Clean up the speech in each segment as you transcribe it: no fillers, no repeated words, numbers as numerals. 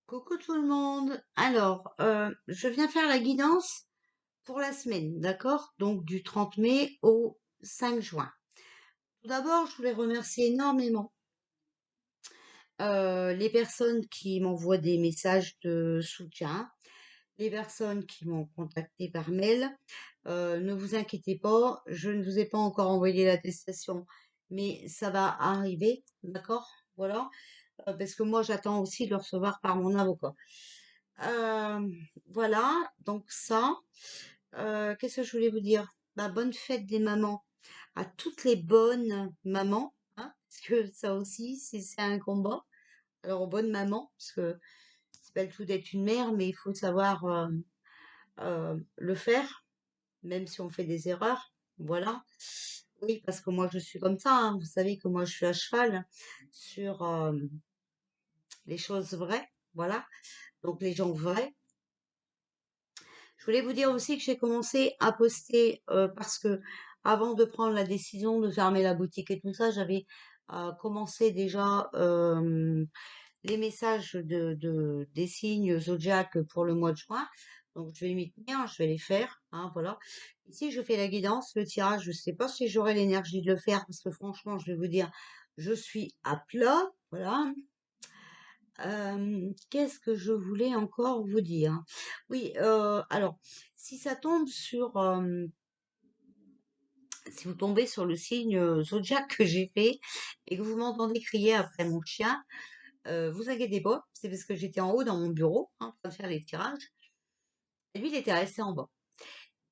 Coucou tout le monde. Alors, je viens faire la guidance pour la semaine, d'accord? Donc du 30 mai au 5 juin. Tout d'abord, je voulais remercier énormément les personnes qui m'envoient des messages de soutien, les personnes qui m'ont contacté par mail. Ne vous inquiétez pas, je ne vous ai pas encore envoyé l'attestation, mais ça va arriver, d'accord? Voilà. Parce que moi, j'attends aussi de le recevoir par mon avocat. Euh, voilà, donc ça. Qu'est-ce que je voulais vous dire? Bah, bonne fête des mamans à toutes les bonnes mamans, hein, parce que ça aussi, c'est un combat. Alors, aux bonnes mamans, parce que c'est pas le tout d'être une mère, mais il faut savoir le faire, même si on fait des erreurs. Voilà. Oui, parce que moi, je suis comme ça, hein. Vous savez que moi, je suis à cheval sur les choses vraies. Voilà. Donc, les gens vrais. Je voulais vous dire aussi que j'ai commencé à poster parce que avant de prendre la décision de fermer la boutique et tout ça, j'avais commencé déjà les messages des signes zodiaques pour le mois de juin. Donc je vais m'y tenir, je vais les faire, hein, voilà. Ici, je fais la guidance, le tirage. Je ne sais pas si j'aurai l'énergie de le faire parce que franchement, je vais vous dire, je suis à plat, voilà. Qu'est-ce que je voulais encore vous dire? Oui, alors, si ça tombe sur, si vous tombez sur le signe zodiaque que j'ai fait et que vous m'entendez crier après mon chien, vous inquiétez pas, c'est parce que j'étais en haut dans mon bureau, hein, en train de faire les tirages, et lui, il était resté en bas.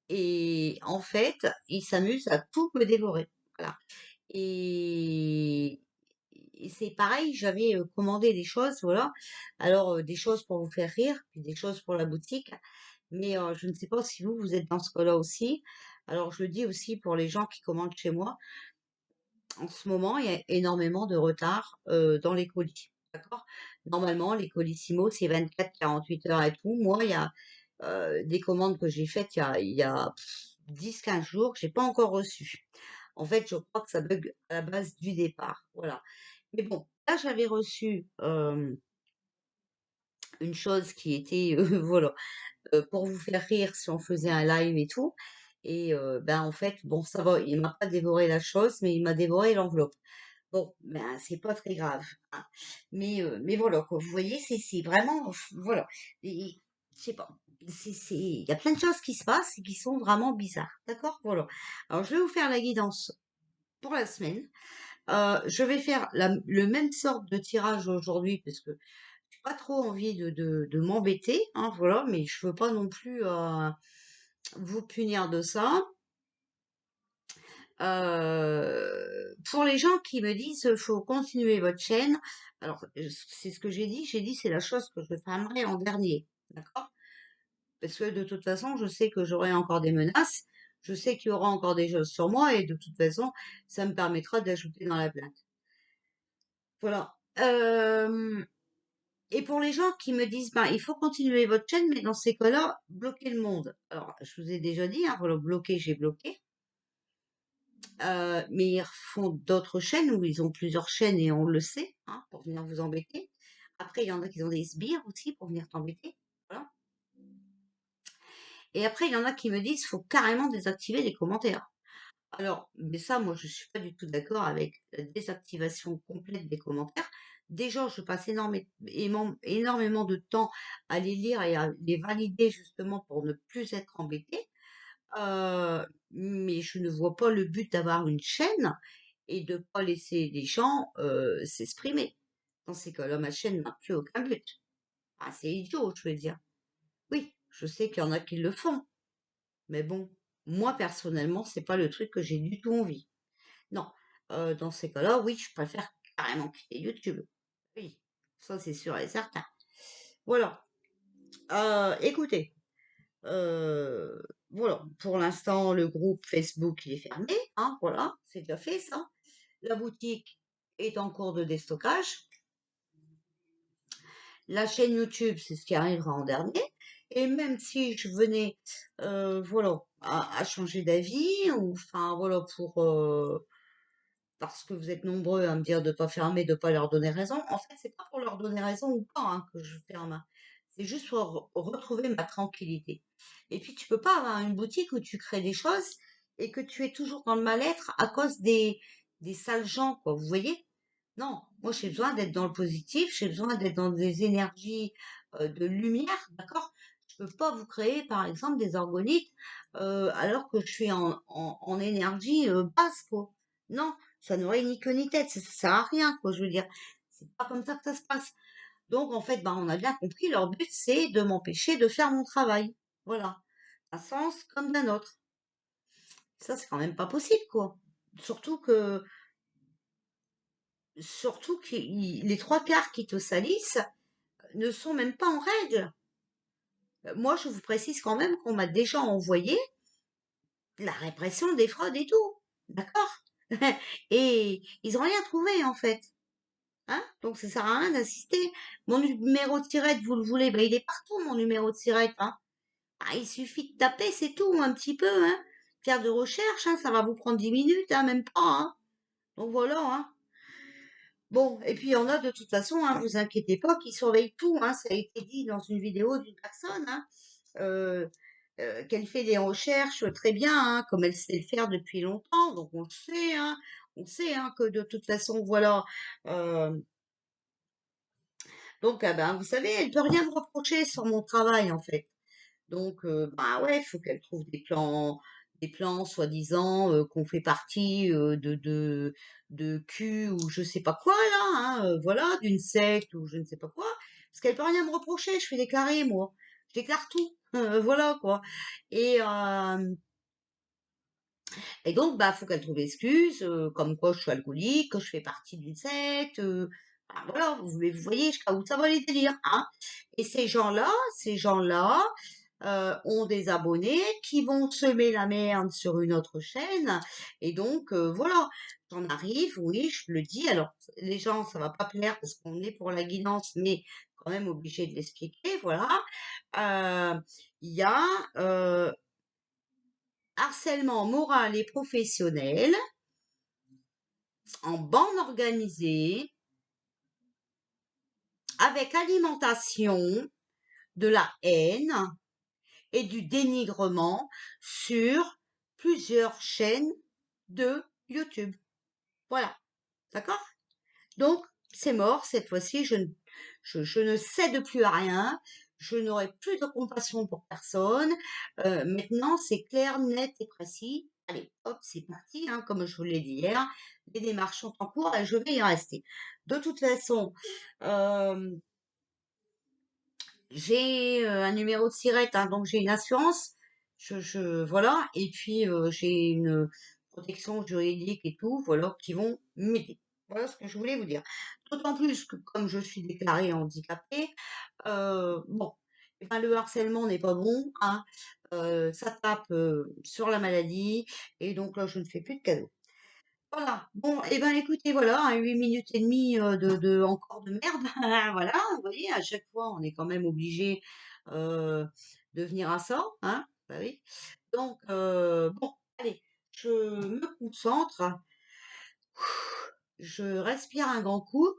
Et en fait, il s'amuse à tout me dévorer. Voilà. Et, et c'est pareil, j'avais commandé des choses, voilà. Alors, des choses pour vous faire rire, puis des choses pour la boutique. Mais je ne sais pas si vous êtes dans ce cas-là aussi. Alors, je le dis aussi pour les gens qui commandent chez moi. En ce moment, il y a énormément de retard dans les colis. D'accord? Normalement, les colissimo, c'est 24-48 heures et tout. Moi, il y a des commandes que j'ai faites il y a 10-15 jours que j'ai pas encore reçues. En fait, je crois que ça bug à la base du départ. Voilà. Mais bon, là, j'avais reçu une chose qui était, voilà, pour vous faire rire si on faisait un live et tout. Et ben en fait, bon, ça va, il m'a pas dévoré la chose, mais il m'a dévoré l'enveloppe. Bon, ben c'est pas très grave, hein. Mais voilà, quoi. Vous voyez, c'est vraiment, voilà. Et, je sais pas. Il y a plein de choses qui se passent et qui sont vraiment bizarres. D'accord? Voilà. Alors, je vais vous faire la guidance pour la semaine. Je vais faire le même sorte de tirage aujourd'hui parce que j'ai pas trop envie de m'embêter, hein, voilà, mais je veux pas non plus vous punir de ça. Pour les gens qui me disent faut continuer votre chaîne, alors c'est ce que j'ai dit c'est la chose que je fermerai en dernier, d'accord? Parce que de toute façon, je sais que j'aurai encore des menaces, je sais qu'il y aura encore des choses sur moi et de toute façon, ça me permettra d'ajouter dans la plainte. Voilà. Et pour les gens qui me disent, ben, il faut continuer votre chaîne, mais dans ces cas-là, bloquez le monde. Alors, je vous ai déjà dit, hein, voilà, bloquer, j'ai bloqué. Mais ils font d'autres chaînes où ils ont plusieurs chaînes et on le sait, hein, pour venir vous embêter. Après, il y en a qui ont des sbires aussi pour venir t'embêter. Voilà. Et après, il y en a qui me disent, faut carrément désactiver les commentaires. Alors, mais ça, moi, je suis pas du tout d'accord avec la désactivation complète des commentaires. Déjà, je passe énormément de temps à les lire et à les valider justement pour ne plus être embêtée. Mais je ne vois pas le but d'avoir une chaîne et de pas laisser les gens s'exprimer. Dans ces cas-là, ma chaîne n'a plus aucun but. Ah, c'est idiot, je veux dire. Oui, je sais qu'il y en a qui le font, mais bon, moi personnellement, c'est pas le truc que j'ai du tout envie. Non, dans ces cas-là, oui, je préfère carrément quitter YouTube. Oui, ça c'est sûr et certain. Voilà. Écoutez, euh, voilà, pour l'instant, le groupe Facebook il est fermé, hein, voilà, c'est déjà fait ça. La boutique est en cours de déstockage. La chaîne YouTube, c'est ce qui arrivera en dernier. Et même si je venais, voilà, à changer d'avis, ou enfin voilà, parce que vous êtes nombreux à me dire de pas fermer, de pas leur donner raison. En fait, c'est pas pour leur donner raison ou pas hein, que je ferme, hein. C'est juste pour retrouver ma tranquillité. Et puis, tu peux pas avoir une boutique où tu crées des choses et que tu es toujours dans le mal-être à cause des sales gens, quoi. Vous voyez? Non, moi j'ai besoin d'être dans le positif, j'ai besoin d'être dans des énergies de lumière, d'accord? Je peux pas vous créer, par exemple, des orgonites alors que je suis en énergie basse, quoi. Non, ça n'aurait ni queue ni tête, ça sert à rien, quoi, je veux dire. C'est pas comme ça que ça se passe. Donc, en fait, bah, on a bien compris, leur but, c'est de m'empêcher de faire mon travail. Voilà. D'un sens comme d'un autre. Ça, c'est quand même pas possible, quoi. Surtout que, surtout que les trois quarts qui te salissent ne sont même pas en règle. Moi, je vous précise quand même qu'on m'a déjà envoyé la répression des fraudes et tout. D'accord? Et ils ont rien trouvé, en fait. Hein? Donc ça sert à rien d'insister. Mon numéro de tirette, vous le voulez, ben, il est partout, mon numéro de tirette, hein. Ah, il suffit de taper, c'est tout, un petit peu, hein. Faire de recherche, hein, ça va vous prendre 10 minutes, hein, même pas, hein. Donc voilà, hein. Bon, et puis il y en a de toute façon, hein, vous inquiétez pas, qui surveillent tout, hein. Ça a été dit dans une vidéo d'une personne, hein, euh, qu'elle fait des recherches très bien, hein, comme elle sait le faire depuis longtemps. Donc on le sait, hein. On sait, hein, que de toute façon, voilà. euh, Donc, ah ben, vous savez, elle peut rien me reprocher sur mon travail, en fait. Donc, bah ouais, il faut qu'elle trouve des plans soi-disant qu'on fait partie de cul ou je sais pas quoi là, hein, voilà, d'une secte ou je ne sais pas quoi. Parce qu'elle peut rien me reprocher, je fais déclarer moi, je déclare tout, voilà quoi. Et et donc, bah, faut qu'elle trouve excuse, comme quoi je suis alcoolique, que je fais partie d'une secte. Bah, voilà, vous voyez jusqu'à où ça va les délires, hein. Et ces gens-là, ont des abonnés qui vont semer la merde sur une autre chaîne. Et donc, voilà, j'en arrive, oui, je le dis. Alors, les gens, ça va pas plaire parce qu'on est pour la guidance, mais quand même obligé de l'expliquer, voilà. Euh, Il y a harcèlement moral et professionnel en bande organisée avec alimentation de la haine et du dénigrement sur plusieurs chaînes de YouTube. Voilà, d'accord? Donc, c'est mort, cette fois-ci, je ne cède plus à rien, je n'aurai plus de compassion pour personne. Maintenant, c'est clair, net et précis. Allez, hop, c'est parti, hein, comme je vous l'ai dit hier. Les démarches sont en cours et je vais y rester. De toute façon, euh, j'ai un numéro de SIRET, hein, donc j'ai une assurance. Voilà, et puis j'ai une protection juridique et tout, voilà, qui vont m'aider. Voilà ce que je voulais vous dire. D'autant plus que comme je suis déclarée handicapée, bon, eh ben, le harcèlement n'est pas bon, hein. Ça tape sur la maladie, et donc là, je ne fais plus de cadeaux. Voilà. Bon, et ben écoutez, voilà, hein, 8 minutes et demie encore de merde. Voilà, vous voyez, à chaque fois, on est quand même obligé euh, de venir à ça, hein. Bah oui. Donc, bon, allez, je me concentre, je respire un grand coup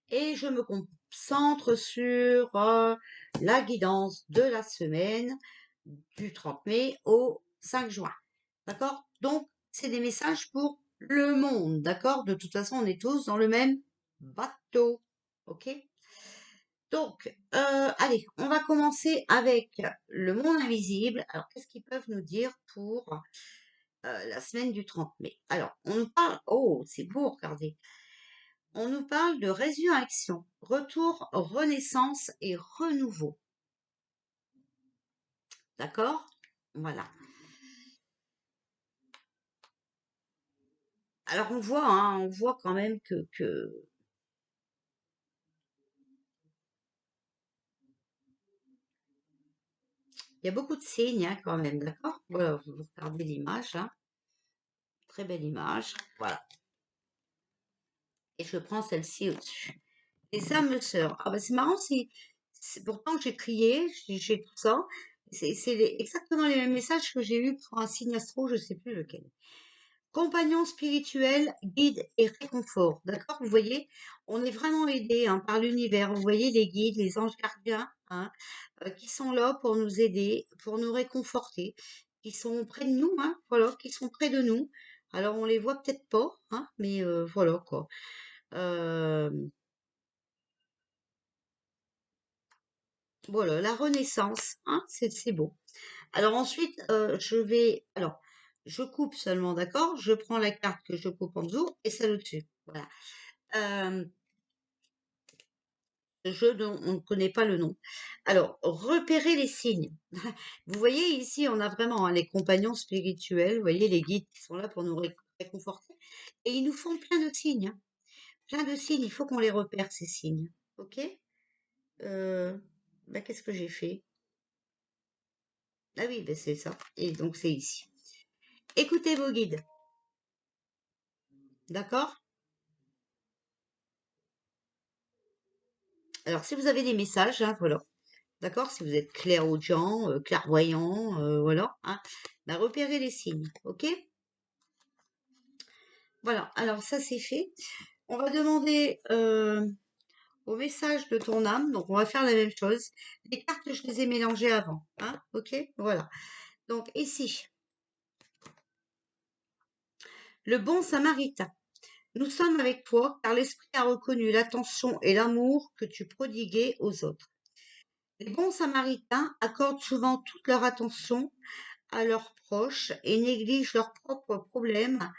et je me concentre sur la guidance de la semaine du 30 mai au 5 juin. D'accord? Donc, c'est des messages pour le monde. D'accord? De toute façon, on est tous dans le même bateau. OK? Donc, allez, on va commencer avec le monde invisible. Alors, qu'est-ce qu'ils peuvent nous dire pour la semaine du 30 mai? Alors, on nous parle... Oh, c'est beau, regardez. On nous parle de résurrection, retour, renaissance et renouveau. D'accord? Voilà. Alors, on voit, hein, on voit quand même que il y a beaucoup de signes, hein, quand même, d'accord? Voilà, vous regardez l'image, là. Très belle image. Voilà. Et je prends celle-ci au-dessus. Les âmes sœurs. Ah bah c'est marrant, c'est pourtant que j'ai trié, j'ai tout ça. C'est exactement les mêmes messages que j'ai eu pour un signe astro, je sais plus lequel. Compagnon spirituel, guide et réconfort. D'accord? Vous voyez, on est vraiment aidé hein, par l'univers. Vous voyez les guides, les anges gardiens hein, qui sont là pour nous aider, pour nous réconforter, qui sont près de nous, hein, voilà, qui sont près de nous. Alors on les voit peut-être pas, hein, mais voilà quoi. Euh, voilà, la renaissance, hein, c'est beau. Alors ensuite, je coupe seulement, d'accord? Je prends la carte que je coupe en dessous et celle au-dessus. Voilà. Euh, ce jeu dont on ne connaît pas le nom. Alors, repérer les signes. Vous voyez ici, on a vraiment hein, les compagnons spirituels, vous voyez les guides qui sont là pour nous réconforter. Et ils nous font plein de signes, hein. Plein de signes, il faut qu'on les repère, ces signes. Ok? Euh, qu'est-ce que j'ai fait? Ah oui, c'est ça. Et donc c'est ici. Écoutez vos guides, d'accord? Alors, si vous avez des messages, hein, voilà, d'accord? Si vous êtes clairaudient, clairvoyant, voilà, hein, repérez les signes, ok? Voilà, alors ça c'est fait. On va demander au message de ton âme, donc on va faire la même chose. Les cartes, je les ai mélangées avant, hein, ok? Voilà. Donc ici, le bon samaritain. Nous sommes avec toi car l'Esprit a reconnu l'attention et l'amour que tu prodiguais aux autres. Les bons samaritains accordent souvent toute leur attention à leurs proches et négligent leurs propres problèmes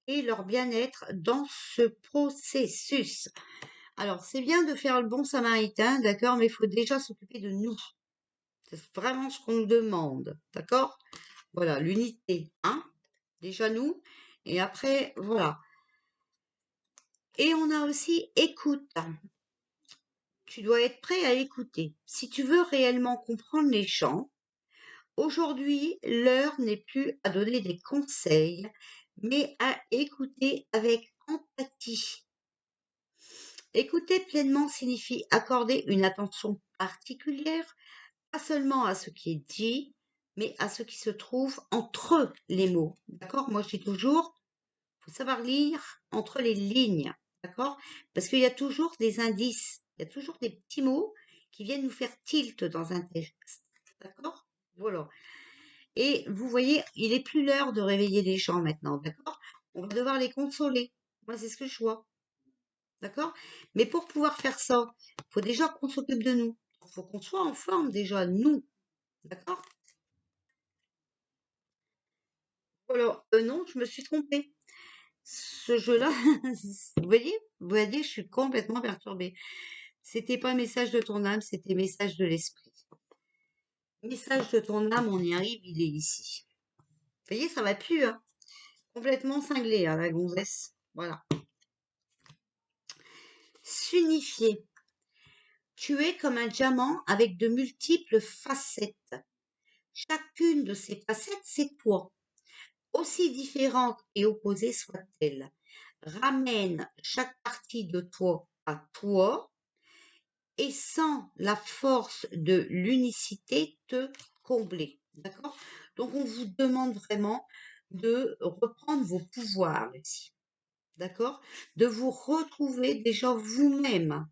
et leur bien-être dans ce processus. Alors, c'est bien de faire le bon samaritain, d'accord, mais il faut déjà s'occuper de nous. C'est vraiment ce qu'on nous demande, d'accord? Voilà, l'unité, hein? Déjà nous, et après, voilà. Et on a aussi écoute. Tu dois être prêt à écouter. Si tu veux réellement comprendre les gens, aujourd'hui, l'heure n'est plus à donner des conseils, mais à écouter avec empathie. Écouter pleinement signifie accorder une attention particulière, pas seulement à ce qui est dit, mais à ce qui se trouve entre les mots. D'accord? Moi, je dis toujours, il faut savoir lire entre les lignes. D'accord? Parce qu'il y a toujours des indices, il y a toujours des petits mots qui viennent nous faire tilt dans un texte. D'accord? Voilà. Et vous voyez, il n'est plus l'heure de réveiller les gens maintenant. D'accord? On va devoir les consoler. Moi, c'est ce que je vois. D'accord? Mais pour pouvoir faire ça, il faut déjà qu'on s'occupe de nous. Il faut qu'on soit en forme déjà, nous. D'accord? Voilà. Non, je me suis trompée. Ce jeu-là, vous voyez, je suis complètement perturbée. C'était pas message de ton âme, c'était message de l'esprit. Message de ton âme, on y arrive, il est ici. Vous voyez, ça va plus, hein. Complètement cinglé, hein, la gonzesse. Voilà. S'unifier. Tu es comme un diamant avec de multiples facettes. Chacune de ces facettes, c'est toi. Aussi différentes et opposées soient-elles. Ramène chaque partie de toi à toi et sans la force de l'unicité te combler. D'accord? Donc, on vous demande vraiment de reprendre vos pouvoirs ici. D'accord? De vous retrouver déjà vous-même.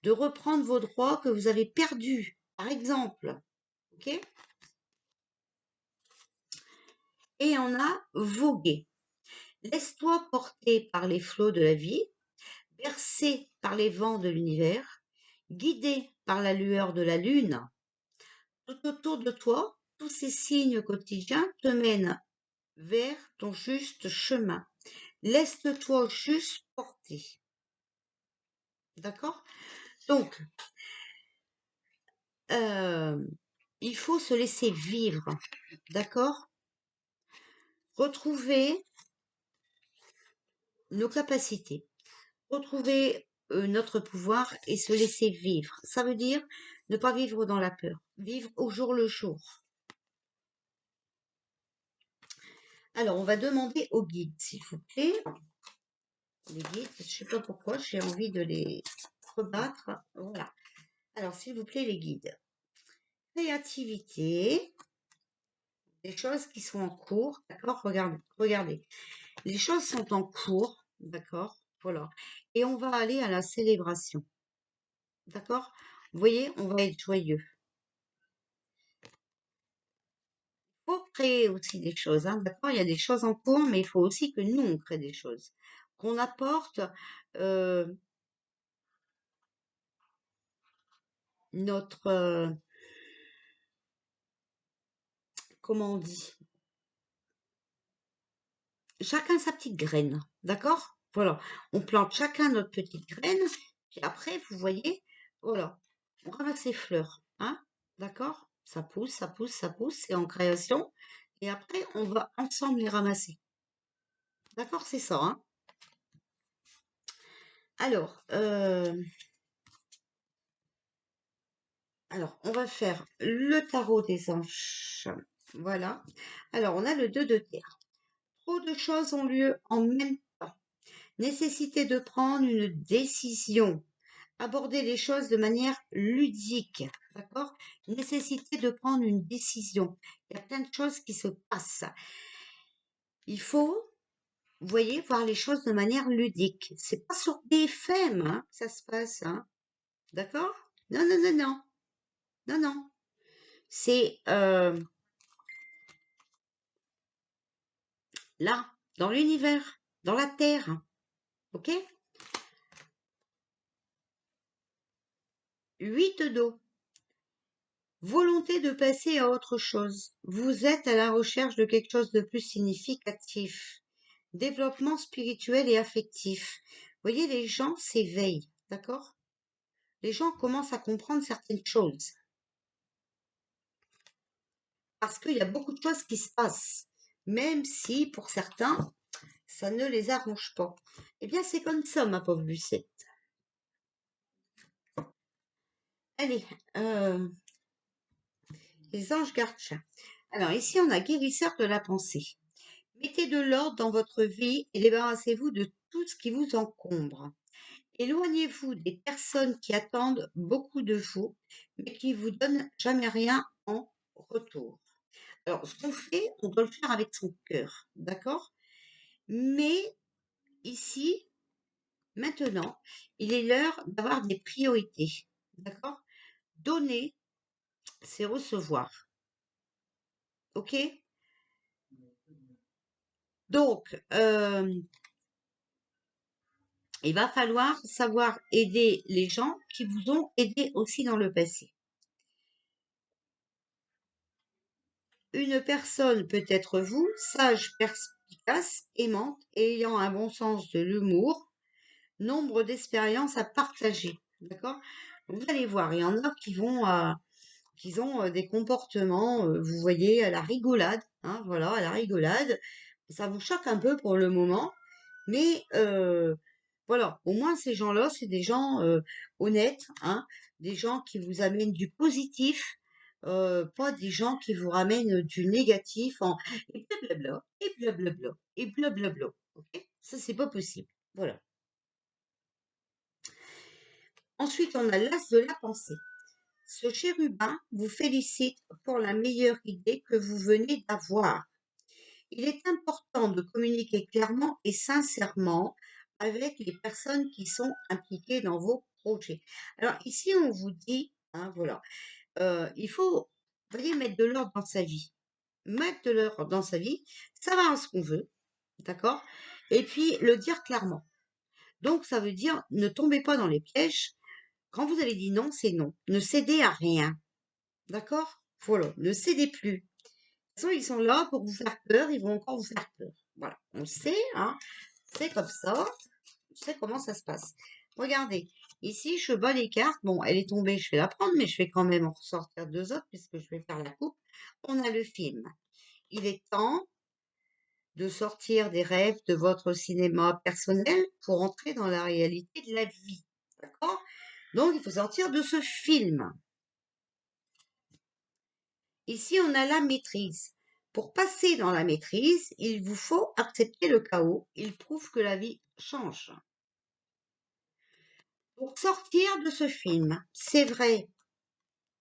De reprendre vos droits que vous avez perdus, par exemple. OK? Et on a vogué. Laisse-toi porter par les flots de la vie, bercé par les vents de l'univers, guidé par la lueur de la lune. Tout autour de toi, tous ces signes quotidiens te mènent vers ton juste chemin. Laisse-toi juste porter. D'accord? Donc, il faut se laisser vivre. D'accord? Retrouver nos capacités. Retrouver notre pouvoir et se laisser vivre. Ça veut dire ne pas vivre dans la peur. Vivre au jour le jour. Alors, on va demander aux guides, s'il vous plaît. Les guides, je ne sais pas pourquoi, j'ai envie de les rebattre. Voilà. Alors, s'il vous plaît, les guides. Créativité. des choses qui sont en cours, d'accord? Regardez. Les choses sont en cours, d'accord? Voilà. Et on va aller à la célébration, d'accord? Vous voyez, on va être joyeux. Il faut créer aussi des choses, hein, d'accord? Il y a des choses en cours, mais il faut aussi que nous, on crée des choses. Qu'on apporte euh, notre, comment on dit? Chacun sa petite graine, d'accord? Voilà. On plante chacun notre petite graine, puis après, vous voyez, voilà, on ramasse les fleurs, hein? D'accord? Ça pousse, ça pousse, ça pousse, c'est en création. Et après, on va ensemble les ramasser. D'accord? C'est ça, hein? Alors, on va faire le tarot des anges. Voilà. Alors, on a le 2 de terre. Trop de choses ont lieu en même temps. Nécessité de prendre une décision. Aborder les choses de manière ludique. D'accord? Nécessité de prendre une décision. Il y a plein de choses qui se passent. Il faut, vous voyez, voir les choses de manière ludique. C'est pas sur BFM, hein, que ça se passe, hein. D'accord? Non, non, non, non. Non, non. C'est là, dans l'univers, dans la Terre. OK? 8 d'eau. Volonté de passer à autre chose. Vous êtes à la recherche de quelque chose de plus significatif. Développement spirituel et affectif. Vous voyez, les gens s'éveillent, d'accord? Les gens commencent à comprendre certaines choses. Parce qu'il y a beaucoup de choses qui se passent. Même si, pour certains, ça ne les arrange pas. Eh bien, c'est comme ça, ma pauvre Lucette. Allez, les anges gardiens. Alors, ici, on a guérisseur de la pensée. Mettez de l'ordre dans votre vie et débarrassez-vous de tout ce qui vous encombre. Éloignez-vous des personnes qui attendent beaucoup de vous, mais qui vous donnent jamais rien en retour. Alors, ce qu'on fait, on doit le faire avec son cœur, d'accord? Mais ici, maintenant, il est l'heure d'avoir des priorités, d'accord? Donner, c'est recevoir, ok? Donc, il va falloir savoir aider les gens qui vous ont aidé aussi dans le passé. Une personne peut être vous, sage, perspicace, aimante, ayant un bon sens de l'humour, nombre d'expériences à partager. D'accord? Vous allez voir, il y en a qui ont des comportements, vous voyez, à la rigolade, hein, voilà, à la rigolade. Ça vous choque un peu pour le moment, mais voilà, au moins ces gens-là, c'est des gens honnêtes, hein, des gens qui vous amènent du positif, pas des gens qui vous ramènent du négatif en et blablabla, et blablabla, et blablabla. Ok? Ça, c'est pas possible. Voilà. Ensuite, on a l'as de la pensée. Ce chérubin vous félicite pour la meilleure idée que vous venez d'avoir. Il est important de communiquer clairement et sincèrement avec les personnes qui sont impliquées dans vos projets. Alors ici, on vous dit, hein, voilà, il faut, vous voyez, mettre de l'ordre dans sa vie. Mettre de l'ordre dans sa vie, savoir ce qu'on veut, d'accord? Et puis le dire clairement. Donc ça veut dire ne tombez pas dans les pièges. Quand vous avez dit non, c'est non. Ne cédez à rien. D'accord? Voilà, ne cédez plus. De toute façon, ils sont là pour vous faire peur, ils vont encore vous faire peur. Voilà, on le sait, hein, c'est comme ça, on sait comment ça se passe. Regardez, ici, je bats les cartes. Bon, elle est tombée, je vais la prendre, mais je vais quand même en ressortir deux autres puisque je vais faire la coupe. On a le film. Il est temps de sortir des rêves de votre cinéma personnel pour entrer dans la réalité de la vie. D'accord? Donc, il faut sortir de ce film. Ici, on a la maîtrise. Pour passer dans la maîtrise, il vous faut accepter le chaos. Il prouve que la vie change. Pour sortir de ce film, c'est vrai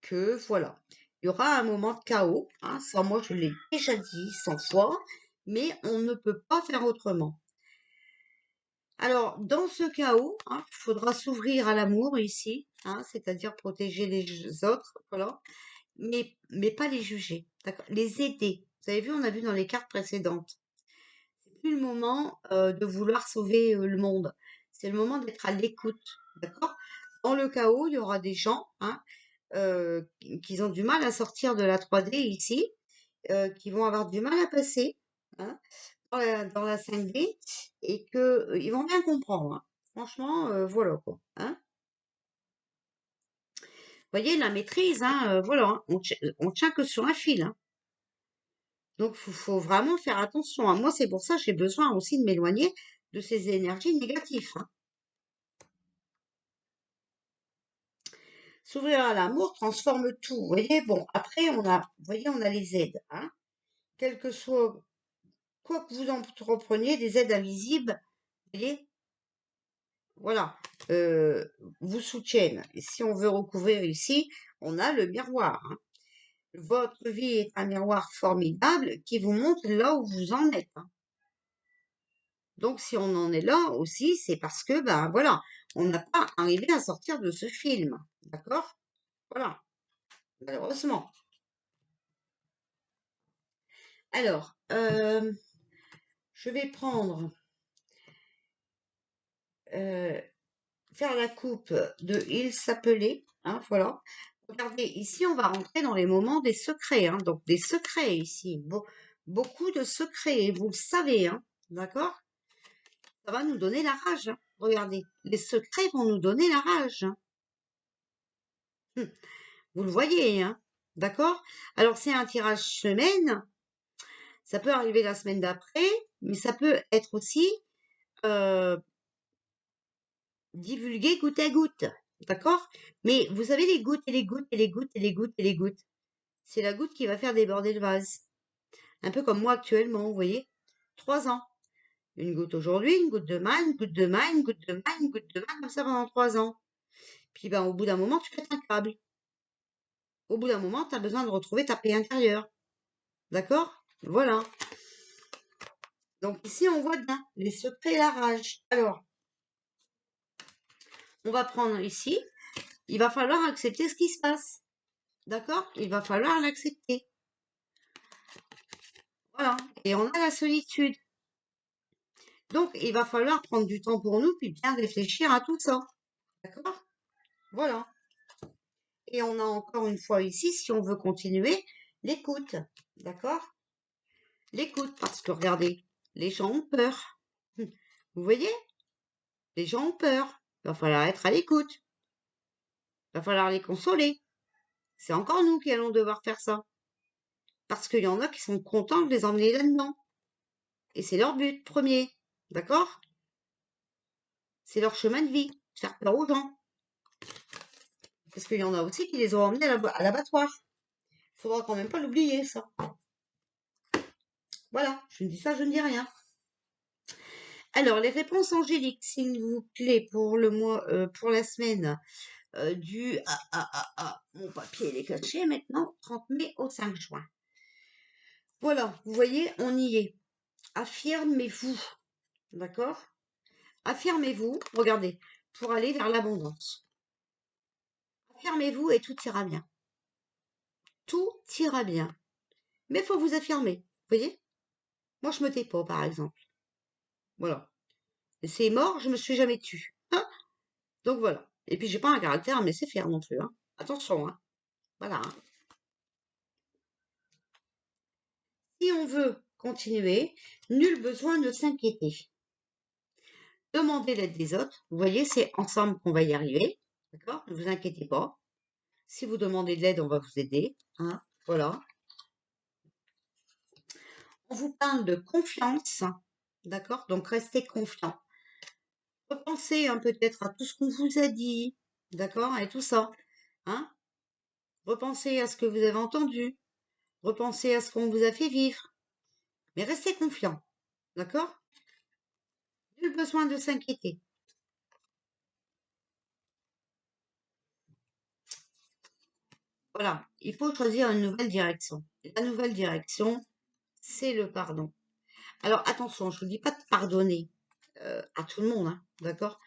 que, voilà, Il y aura un moment de chaos, hein, ça moi je l'ai déjà dit 100 fois, mais on ne peut pas faire autrement. Alors, dans ce chaos, hein, il faudra s'ouvrir à l'amour ici, hein, c'est-à-dire protéger les autres, voilà, mais pas les juger, d'accord? Les aider. Vous avez vu, on a vu dans les cartes précédentes. C'est plus le moment de vouloir sauver le monde. C'est le moment d'être à l'écoute, d'accord? Dans le chaos, il y aura des gens, hein, qui ont du mal à sortir de la 3D ici, qui vont avoir du mal à passer, hein, dans la 5D et que ils vont bien comprendre, hein. Franchement, voilà quoi, hein. Vous voyez la maîtrise, hein, voilà, hein, on tient que sur un fil, hein. Donc faut vraiment faire attention, hein. Moi, c'est pour ça que j'ai besoin aussi de m'éloigner de ces énergies négatives, hein. S'ouvrir à l'amour transforme tout. Vous voyez, bon, après, vous voyez, on a les aides, hein. Quel que soit, quoi que vous entrepreniez, des aides invisibles, vous voyez, voilà, vous soutiennent. Et si on veut recouvrir ici, on a le miroir, hein. Votre vie est un miroir formidable qui vous montre là où vous en êtes, hein. Donc, si on en est là aussi, c'est parce que, ben voilà, on n'a pas arrivé à sortir de ce film. D'accord? Voilà, malheureusement. Alors, je vais prendre, euh, faire la coupe de Il s'appelait, hein, voilà. Regardez, ici, on va rentrer dans les moments des secrets, hein, donc des secrets ici. Beaucoup de secrets, et vous le savez, hein, d'accord? Ça va nous donner la rage, hein. Regardez, les secrets vont nous donner la rage, hein. Vous le voyez, hein, d'accord? Alors, c'est un tirage semaine, ça peut arriver la semaine d'après, mais ça peut être aussi euh, divulgué goutte à goutte, d'accord? Mais vous savez, les gouttes et les gouttes et les gouttes et les gouttes et les gouttes, c'est la goutte qui va faire déborder le vase. Un peu comme moi actuellement, vous voyez? 3 ans. Une goutte aujourd'hui, une goutte demain, une goutte demain, une goutte demain, une goutte demain, comme ça pendant 3 ans. Puis ben, au bout d'un moment, tu pètes un câble. Au bout d'un moment, tu as besoin de retrouver ta paix intérieure. D'accord? Voilà. Donc ici, on voit bien les secrets et la rage. Alors, on va prendre ici. Il va falloir accepter ce qui se passe. D'accord? Il va falloir l'accepter. Voilà. Et on a la solitude. Donc, il va falloir prendre du temps pour nous, puis bien réfléchir à tout ça. D'accord? Voilà. Et on a encore une fois ici, si on veut continuer, l'écoute. D'accord? L'écoute, parce que regardez, les gens ont peur. Vous voyez? Les gens ont peur. Il va falloir être à l'écoute. Il va falloir les consoler. C'est encore nous qui allons devoir faire ça. Parce qu'il y en a qui sont contents de les emmener là-dedans. Et c'est leur but premier. D'accord? C'est leur chemin de vie. Faire peur aux gens. Parce qu'il y en a aussi qui les ont emmenés à l'abattoir. Faudra quand même pas l'oublier, ça. Voilà. Je ne dis ça, je ne dis rien. Alors, les réponses angéliques, s'il vous plaît, pour le mois, pour la semaine du mon papier il est caché maintenant, 30 mai au 5 juin. Voilà, vous voyez, on y est. Affirmez-vous, d'accord? Affirmez-vous, regardez, pour aller vers l'abondance. Affirmez-vous et tout ira bien. Tout ira bien. Mais il faut vous affirmer, vous voyez? Moi, je me tais pas, par exemple. Voilà. C'est mort, je me suis jamais tue. Hein. Donc voilà. Et puis, j'ai pas un caractère à me laisser faire non plus, hein. Attention, hein. Voilà, hein. Si on veut continuer, nul besoin de s'inquiéter. Demandez l'aide des autres. Vous voyez, c'est ensemble qu'on va y arriver. D'accord? Ne vous inquiétez pas. Si vous demandez de l'aide, on va vous aider, hein. Voilà. On vous parle de confiance. D'accord? Donc, restez confiant. Repensez hein, peut-être à tout ce qu'on vous a dit. D'accord? Et tout ça. Hein? Repensez à ce que vous avez entendu. Repensez à ce qu'on vous a fait vivre. Mais restez confiant. D'accord? Nul besoin de s'inquiéter. Voilà, il faut choisir une nouvelle direction. La nouvelle direction, c'est le pardon. Alors attention, je ne vous dis pas de pardonner à tout le monde, hein, d'accord?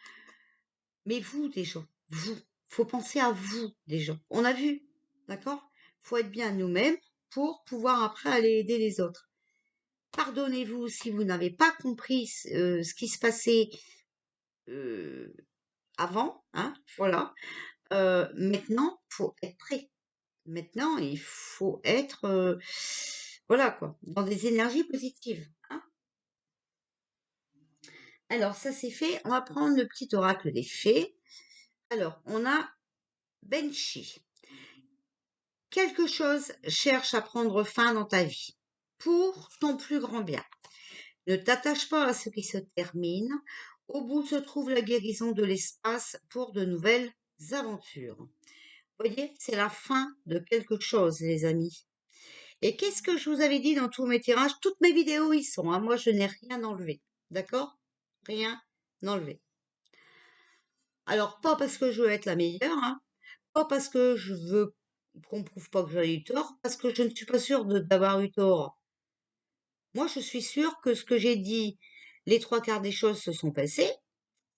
Mais vous déjà, vous, faut penser à vous déjà. On a vu, d'accord? Faut être bien nous-mêmes pour pouvoir après aller aider les autres. Pardonnez-vous si vous n'avez pas compris ce qui se passait euh, avant, hein, voilà. Maintenant, faut être prêt. Maintenant, il faut être, voilà quoi, dans des énergies positives, hein. Alors, ça c'est fait. On va prendre le petit oracle des fées. Alors, on a Benchi. Quelque chose cherche à prendre fin dans ta vie pour ton plus grand bien. Ne t'attache pas à ce qui se termine. Au bout se trouve la guérison de l'espace pour de nouvelles aventures. Vous voyez, c'est la fin de quelque chose, les amis. Et qu'est-ce que je vous avais dit dans tous mes tirages? Toutes mes vidéos y sont, hein. Moi, je n'ai rien enlevé. D'accord? Rien enlevé. Alors, pas parce que je veux être la meilleure, hein. Pas parce que je veux qu'on prouve pas que j'ai eu tort, parce que je ne suis pas sûre d'avoir eu tort. Moi, je suis sûre que ce que j'ai dit, les trois quarts des choses se sont passées,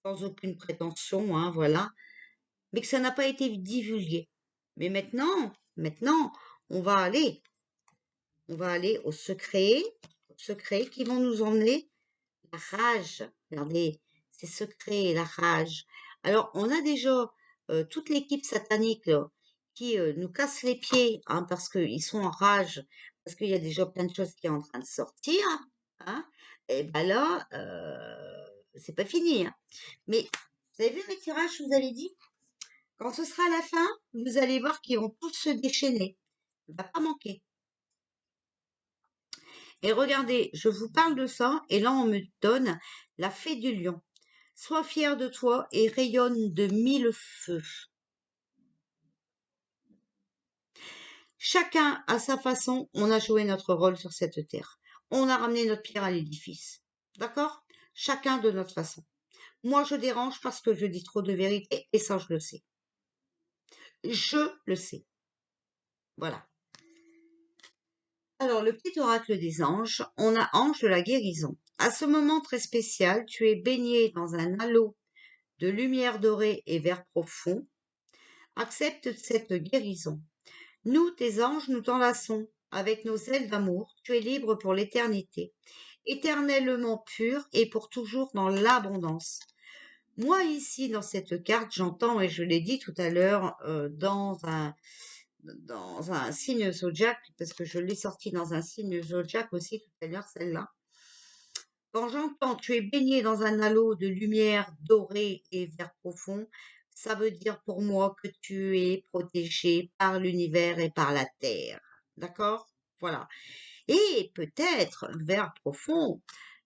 sans aucune prétention, hein, voilà, mais que ça n'a pas été divulgué. Mais maintenant, on va aller, on va aller aux secrets qui vont nous emmener la rage. Regardez, ces secrets, la rage. Alors, on a déjà toute l'équipe satanique là, qui nous casse les pieds hein, parce qu'ils sont en rage, parce qu'il y a déjà plein de choses qui sont en train de sortir. Hein, et ben là, c'est pas fini. Hein. Mais vous avez vu mes tirages, je vous avais dit, quand ce sera la fin, vous allez voir qu'ils vont tous se déchaîner. Il ne va pas manquer. Et regardez, je vous parle de ça, et là on me donne la fée du lion. Sois fier de toi et rayonne de mille feux. Chacun à sa façon, on a joué notre rôle sur cette terre. On a ramené notre pierre à l'édifice. D'accord? Chacun de notre façon. Moi, je dérange parce que je dis trop de vérité et ça, je le sais. Je le sais. Voilà. Alors, le petit oracle des anges, on a ange de la guérison. À ce moment très spécial, tu es baigné dans un halo de lumière dorée et vert profond. Accepte cette guérison. Nous, tes anges, nous t'enlaçons. Avec nos ailes d'amour, tu es libre pour l'éternité, éternellement pur et pour toujours dans l'abondance. Moi, ici, dans cette carte, j'entends, et je l'ai dit tout à l'heure, dans un signe zodiaque, parce que je l'ai sorti dans un signe zodiaque aussi tout à l'heure, celle-là. Quand j'entends tu es baigné dans un halo de lumière dorée et vert profond, ça veut dire pour moi que tu es protégé par l'univers et par la terre. D'accord? Voilà. Et peut-être, vert profond,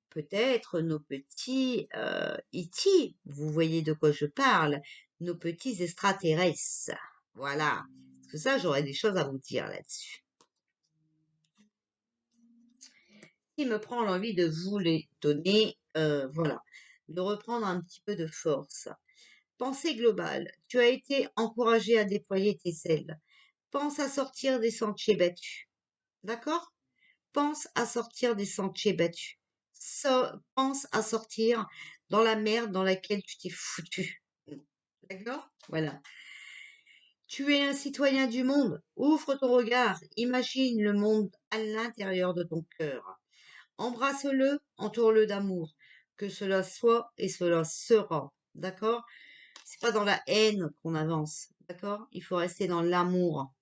peut-être nos petits E.T., vous voyez de quoi je parle, nos petits extraterrestres. Voilà. Parce que ça, j'aurais des choses à vous dire là-dessus. Qui me prend l'envie de vous les donner, voilà, de reprendre un petit peu de force. Pensée globale. Tu as été encouragé à déployer tes ailes. Pense à sortir des sentiers battus. D'accord? Pense à sortir des sentiers battus. Pense à sortir dans la merde dans laquelle tu t'es foutu. D'accord? Voilà. Tu es un citoyen du monde. Ouvre ton regard. Imagine le monde à l'intérieur de ton cœur. Embrasse-le, entoure-le d'amour. Que cela soit et cela sera. D'accord? C'est pas dans la haine qu'on avance. D'accord? Il faut rester dans l'amour.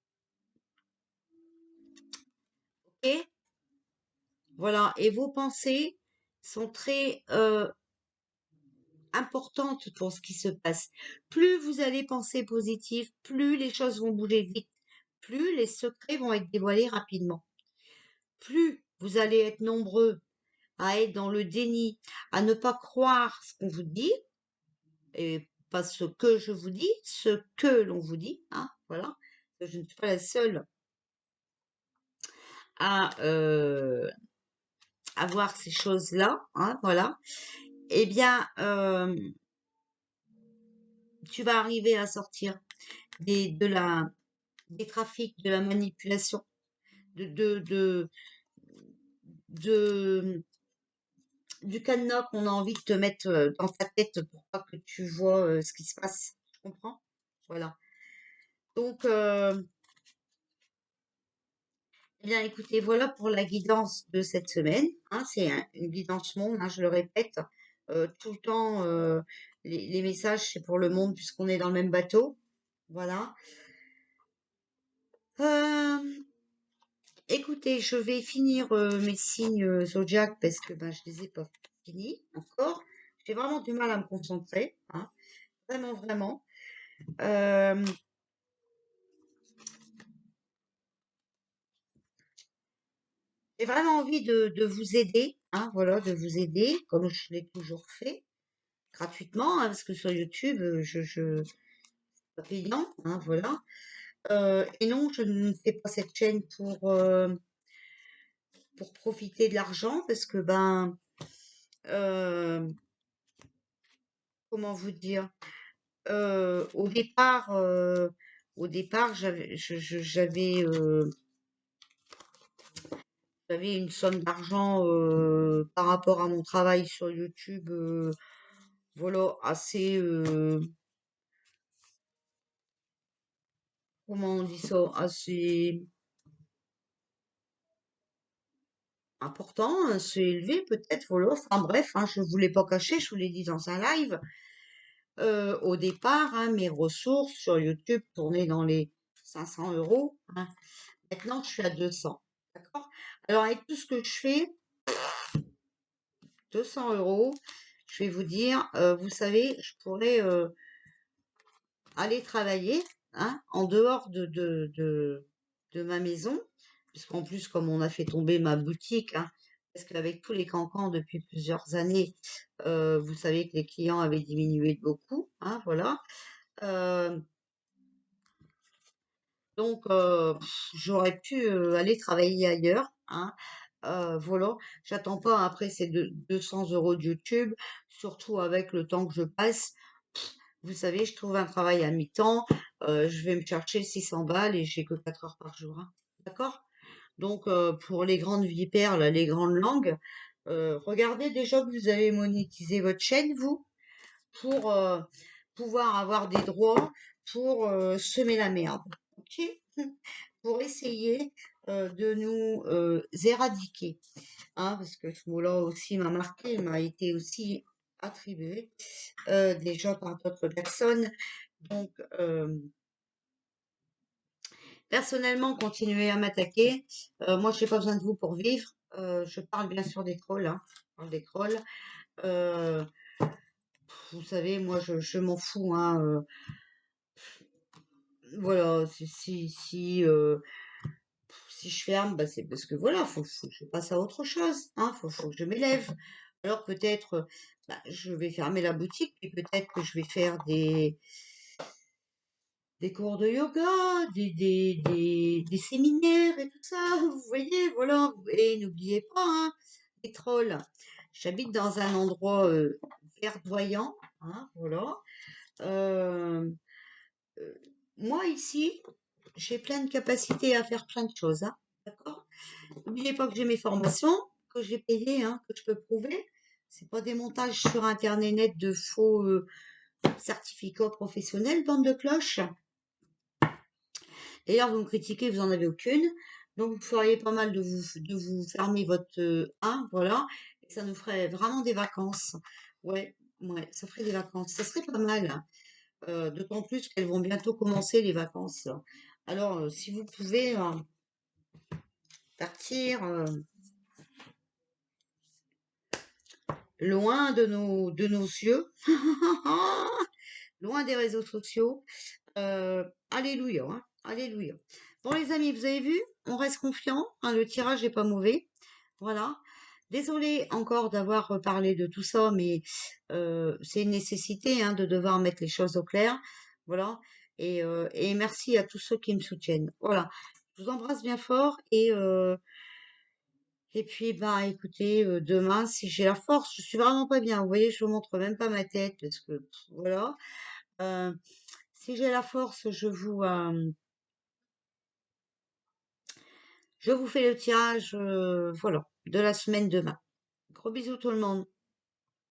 Ok? Voilà. Et vos pensées sont très importantes pour ce qui se passe. Plus vous allez penser positif, plus les choses vont bouger vite. Plus les secrets vont être dévoilés rapidement. Plus vous allez être nombreux à être dans le déni, à ne pas croire ce qu'on vous dit, et pas ce que je vous dis, ce que l'on vous dit, hein, voilà. Je ne suis pas la seule à avoir ces choses-là, hein, voilà. Eh bien, tu vas arriver à sortir de la des trafics, de la manipulation, de, de, de, de- du cadenas qu'on a envie de te mettre dans ta tête pour pas que tu vois ce qui se passe. Tu comprends? Voilà. Donc, eh bien, écoutez, voilà pour la guidance de cette semaine. Hein, c'est une guidance monde, hein, je le répète. Tout le temps, les messages, c'est pour le monde puisqu'on est dans le même bateau. Voilà. Euh, Écoutez, je vais finir mes signes zodiaques parce que ben, je les ai pas finis encore. J'ai vraiment du mal à me concentrer, hein. Vraiment, vraiment. Euh, j'ai vraiment envie de vous aider, hein, voilà, de vous aider, comme je l'ai toujours fait, gratuitement, hein, parce que sur YouTube, c'est pas payant, hein, voilà. Et non, je ne fais pas cette chaîne pour profiter de l'argent, parce que ben, euh, comment vous dire? Heu, au départ, heu, au départ, j'avais une somme d'argent, par rapport à mon travail sur YouTube, voilà, assez, comment on dit ça? Assez important, assez élevé peut-être, voilà. Enfin bref, hein, je vous l'ai pas caché, je vous l'ai dit dans un live. Au départ, hein, mes ressources sur YouTube tournaient dans les 500 €, hein. Maintenant, je suis à 200, d'accord? Alors avec tout ce que je fais, 200 €, je vais vous dire, vous savez, je pourrais aller travailler, hein, en dehors de ma maison, puisqu'en plus, comme on a fait tomber ma boutique, hein, parce qu'avec tous les cancans depuis plusieurs années, vous savez que les clients avaient diminué de beaucoup, hein, voilà. Euh, donc, j'aurais pu aller travailler ailleurs, hein. Voilà, j'attends pas après ces 200 € de YouTube, surtout avec le temps que je passe. Vous savez, je trouve un travail à mi-temps, je vais me chercher 600 balles et j'ai que 4 heures par jour, hein. D'accord? Donc, pour les grandes vipères, là, les grandes langues, regardez déjà que vous avez monétisé votre chaîne, vous, pour pouvoir avoir des droits pour semer la merde. Ok? Pour essayer de nous éradiquer, hein, parce que ce mot-là aussi m'a marqué, m'a été aussi attribué déjà par d'autres personnes. Donc, personnellement, continuez à m'attaquer. Moi, je n'ai pas besoin de vous pour vivre. Je parle bien sûr des trolls, hein. Je parle des trolls. Euh, vous savez, moi, je m'en fous, hein. Voilà, si je ferme, bah, c'est parce que voilà, faut que je passe à autre chose, hein. Faut que je m'élève. Alors peut-être, bah, je vais fermer la boutique, puis peut-être que je vais faire des cours de yoga, des séminaires et tout ça, vous voyez, voilà. Et n'oubliez pas, hein, les trolls. J'habite dans un endroit verdoyant, hein, voilà. Euh, euh, Moi, ici, j'ai plein de capacités à faire plein de choses, hein, d'accord? N'oubliez pas que j'ai mes formations, que j'ai payées, hein, que je peux prouver. C'est pas des montages sur Internet de faux certificats professionnels, bande de cloches. D'ailleurs, vous me critiquez, vous en avez aucune. Donc, vous feriez pas mal de vous fermer votre 1, voilà. Et ça nous ferait vraiment des vacances. Ouais, ouais, ça ferait des vacances. Ça serait pas mal. D'autant plus qu'elles vont bientôt commencer, les vacances. Alors, si vous pouvez partir loin de nos yeux, loin des réseaux sociaux, alléluia, hein, alléluia. Bon, les amis, vous avez vu, on reste confiant, hein, le tirage est pas mauvais. Voilà. Désolée encore d'avoir parlé de tout ça, mais c'est une nécessité, hein, de devoir mettre les choses au clair. Voilà. Et merci à tous ceux qui me soutiennent. Voilà. Je vous embrasse bien fort et puis bah écoutez, demain, si j'ai la force, je suis vraiment pas bien. Vous voyez, je vous montre même pas ma tête parce que voilà. Euh, si j'ai la force, Je vous fais le tirage, voilà, de la semaine demain. Gros bisous tout le monde.